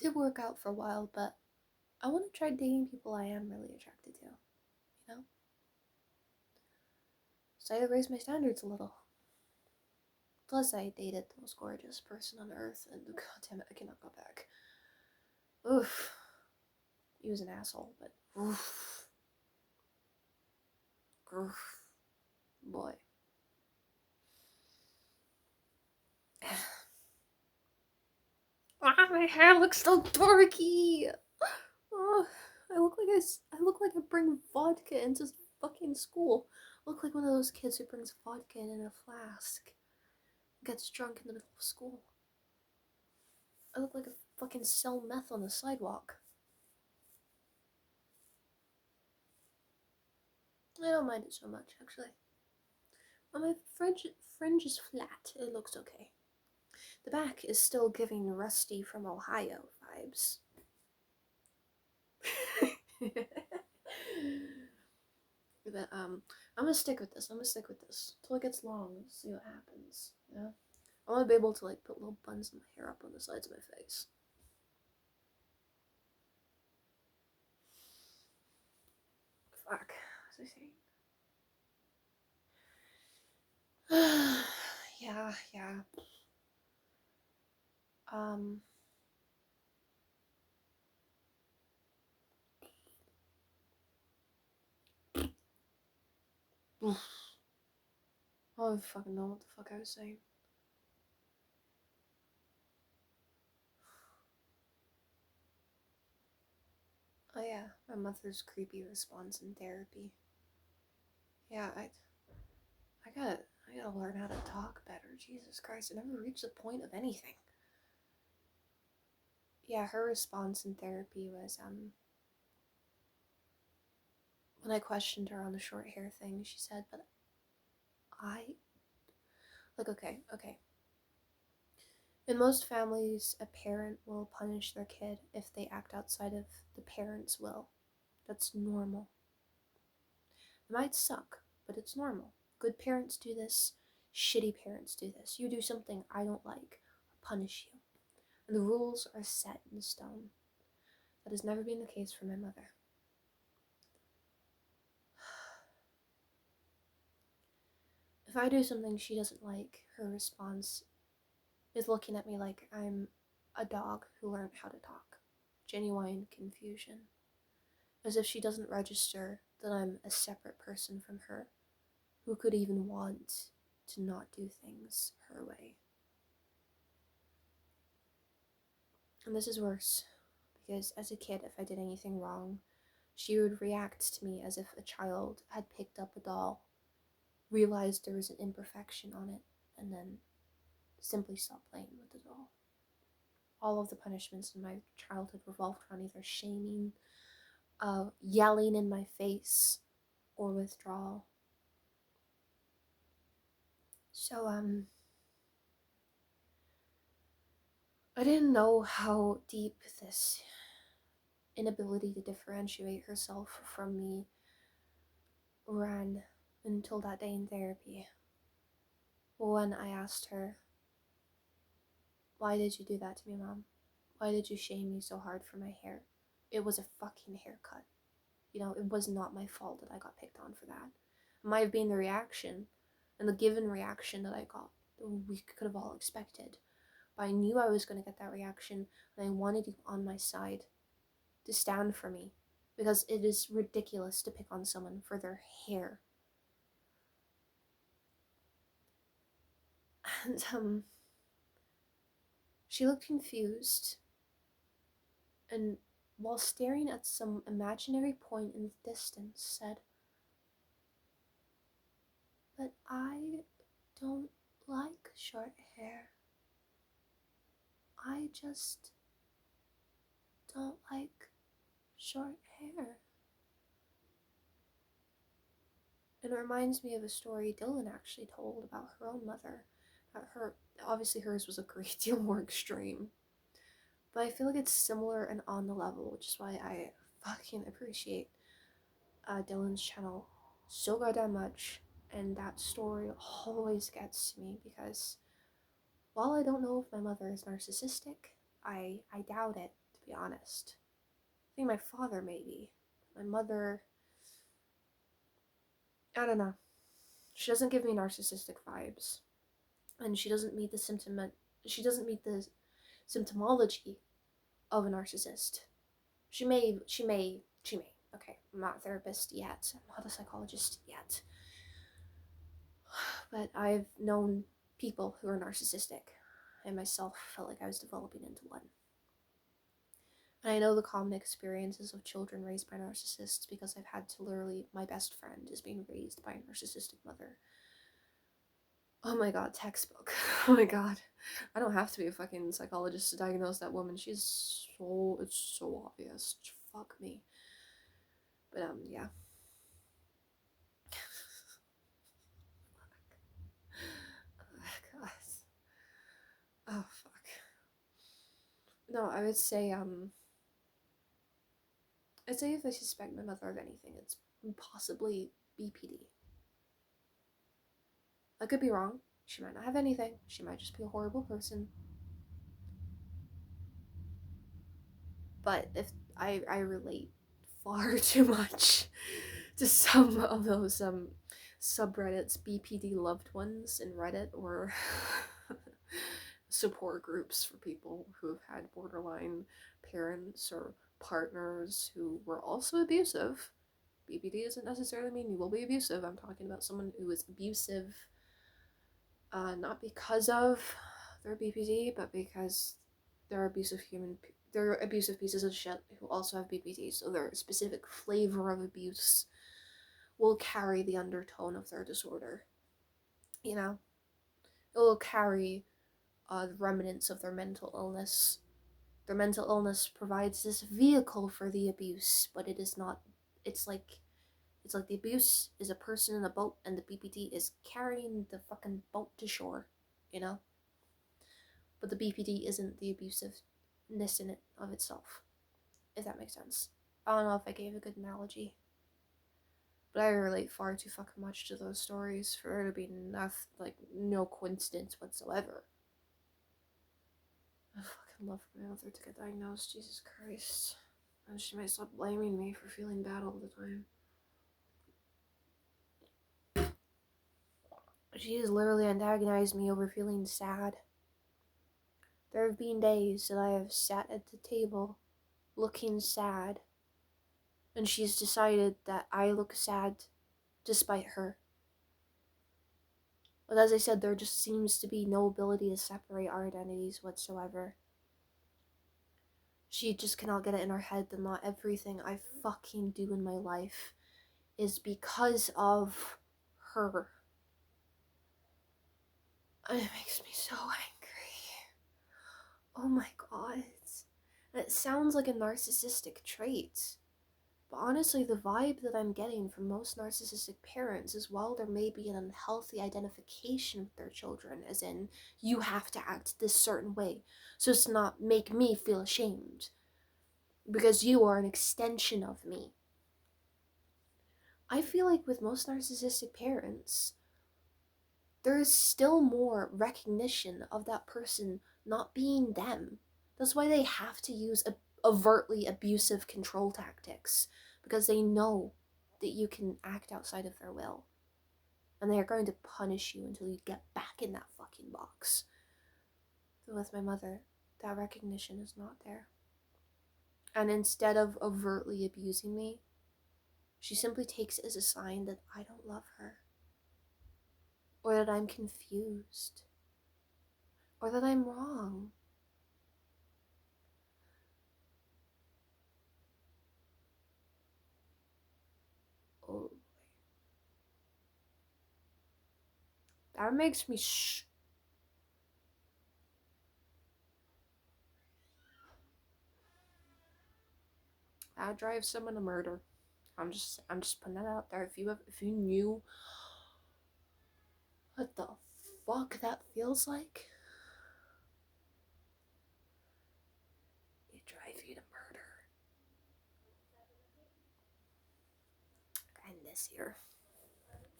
did work out for a while, but I want to try dating people I am really attracted to, you know? So I had to raise my standards a little. Plus, I dated the most gorgeous person on earth, and god damn it, I cannot go back. Oof. He was an asshole, but oof. Oof. Boy. Ah, my hair looks so dorky! Oh, I look like I bring vodka into fucking school. I look like one of those kids who brings vodka in a flask. Gets drunk in the middle of school. I look like I fucking sell meth on the sidewalk. I don't mind it so much, actually. When my fringe is flat, it looks okay. The back is still giving Rusty from Ohio vibes. But I'm gonna stick with this. I'm gonna stick with this till it gets long. See what happens. Yeah. I want to be able to like put little buns in my hair up on the sides of my face. Fuck. What was I saying? Yeah. Um. I don't fucking know what the fuck I was saying. Oh yeah, my mother's creepy response in therapy. Yeah, I gotta learn how to talk better. Jesus Christ, I never reached the point of anything. Yeah, her response in therapy was when I questioned her on the short hair thing, she said, "But I okay. In most families, a parent will punish their kid if they act outside of the parent's will. That's normal. It might suck, but it's normal. Good parents do this, shitty parents do this. You do something I don't like, I'll punish you. And the rules are set in stone. That has never been the case for my mother. If I do something she doesn't like, her response is looking at me like I'm a dog who learned how to talk. Genuine confusion. As if she doesn't register that I'm a separate person from her, who could even want to not do things her way. And this is worse, because as a kid, if I did anything wrong, she would react to me as if a child had picked up a doll, realized there was an imperfection on it, and then simply stopped playing with the doll. All of the punishments in my childhood revolved around either shaming, yelling in my face, or withdrawal. So, I didn't know how deep this inability to differentiate herself from me ran until that day in therapy, when I asked her, "Why did you do that to me, Mom? Why did you shame me so hard for my hair? It was a fucking haircut. You know, it was not my fault that I got picked on for that. It might have been the reaction and the given reaction that I got that we could have all expected. But I knew I was going to get that reaction, and I wanted you on my side to stand for me, because it is ridiculous to pick on someone for their hair." And she looked confused, and while staring at some imaginary point in the distance, said, "But I don't like short hair. I just don't like short hair." And it reminds me of a story Dylan actually told about her own mother. Obviously hers was a great deal more extreme, but I feel like it's similar and on the level, which is why I fucking appreciate Dylan's channel so goddamn much. And that story always gets to me, because while I don't know if my mother is narcissistic, I doubt it, to be honest. I think my father, maybe. My mother, I don't know. She doesn't give me narcissistic vibes. And she doesn't meet the symptomology of a narcissist. She may. Okay, I'm not a therapist yet. I'm not a psychologist yet. But I've known people who are narcissistic. I myself felt like I was developing into one. And I know the common experiences of children raised by narcissists because I've had to literally, my best friend is being raised by a narcissistic mother. Oh my god, textbook. Oh my god. I don't have to be a fucking psychologist to diagnose that woman. It's so obvious. Fuck me. But, yeah. Oh, god. Oh, fuck. No, I'd say if I suspect my mother of anything, it's possibly BPD. I could be wrong. She might not have anything. She might just be a horrible person. But if I relate far too much to some of those subreddits, BPD loved ones in Reddit, or support groups for people who have had borderline parents or partners who were also abusive. BPD doesn't necessarily mean you will be abusive. I'm talking about someone who is abusive, not because of their BPD, but because they're abusive pieces of shit who also have BPD. So their specific flavor of abuse will carry the undertone of their disorder. You know, it will carry the remnants of their mental illness. Their mental illness provides this vehicle for the abuse, but it is not. It's like the abuse is a person in a boat, and the BPD is carrying the fucking boat to shore. You know. But the BPD isn't the abusiveness in it of itself, if that makes sense. I don't know if I gave a good analogy, but I relate far too fucking much to those stories for there to be no coincidence whatsoever. I fucking love for my mother to get diagnosed, Jesus Christ. And she might stop blaming me for feeling bad all the time. She has literally antagonized me over feeling sad. There have been days that I have sat at the table looking sad, and she's decided that I look sad despite her. But as I said, there just seems to be no ability to separate our identities whatsoever. She just cannot get it in her head that not everything I fucking do in my life is because of her. And it makes me so angry. Oh my god. And it sounds like a narcissistic trait. But honestly, the vibe that I'm getting from most narcissistic parents is while there may be an unhealthy identification with their children, as in, you have to act this certain way, so as to not make me feel ashamed, because you are an extension of me. I feel like with most narcissistic parents, there is still more recognition of that person not being them. That's why they have to use overtly abusive control tactics, because they know that you can act outside of their will. And they are going to punish you until you get back in that fucking box. But with my mother, that recognition is not there. And instead of overtly abusing me, she simply takes it as a sign that I don't love her. Or that I'm confused. Or that I'm wrong. Oh, that makes me that drives someone to murder. I'm just putting that out there. If you knew what the fuck that feels like, it drive you to murder. End this here.